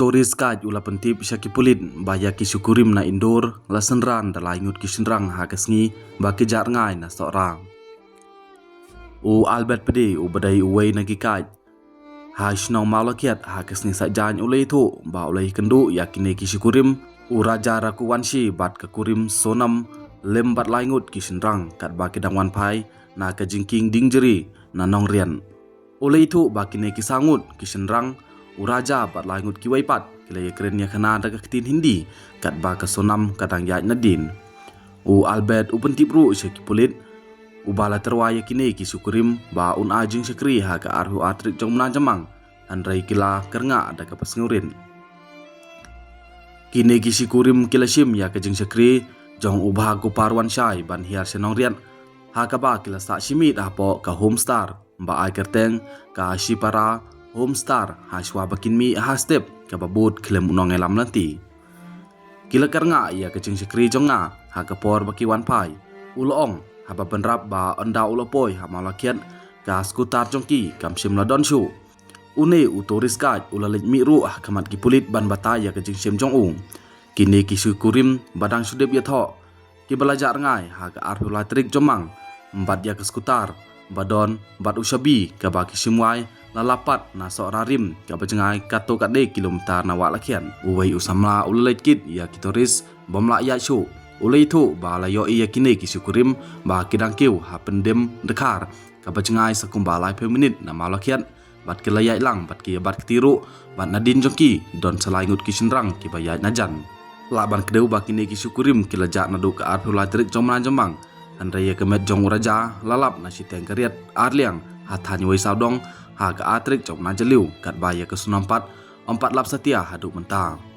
Utoris kaj ula pentip syaki pulit baya ki syukurim na indur la senran da laingut ki senrang ha kesngi ba ki jar ngai na seorang. U Albert pedi u badai uwei na ki kaj ha shnau malakiat ha kesngi sajan ulai tu ba ulai kendu yakine ki syukurim u raja raku wanshi bat ke kurim sonam lembat laingut ki senrang kat ba ki dangwan pai na ka jingking dingjeri na nongrian. Ulai tu ba kine ki sangut ki senrang Uraja bat laingut ki waipat kila kerennya kena daga ketin hindi kat ba ke sonam kadang yaj nadin. U Albert u pentip ru syaki pulit u bala terwaya kini ki syukurim ba un ajing syakri ha ka arhu atrik jong mena jamang andrai kila kerenga daga pasngurin. Kini ki syukurim kila sim ya ke jing syakri jong ubah ku parwan syai ban hiar senong rian ha ka ba kila sak simit apo ka homestar ba ai kerteng ka shipara Homestar haswa bakin mi hastep ka babut klem unong elam nanti. Kila karnga ia kecing sekri jonga ha kapor baki wan pai. Uloong ha babenrap ba enda ulopoi ha malakian ka skutar jongki kam sim ladon shu. Une utoris kaj ulalik mi ru ha kamat ki pulit ban bataya kecing sim jong ung. Kini ki syukurim badang sudep ya tho. Ki belajar ngai ha ka arhulatrik jomang. Mbat ya ke skutar badon bat usabi ka baki simwai lalapat na sorarim ka bajengai kato kade kilometer na wak lakian uwei usamla ulait kit ya kitoris bomla ya shu ulai tu ba la yo iya kini ki syukurim ba kidang kiu ha pendem dekar ka bajengai sakumbalai per minit na malakian bat kilayai lang bat ki bat ketiru bat nadin jongki don selaingut ki senrang ki bayai najan laban kedeu ba kini ki syukurim kilajak nadu ka arhulatrik jomna jomang andai kemet jong raja lalap na siteng kariat arliang hatani wei saudong ha ka atrik jong na jeliu kat baya ke sunampat 4 lap setia haduk mentang.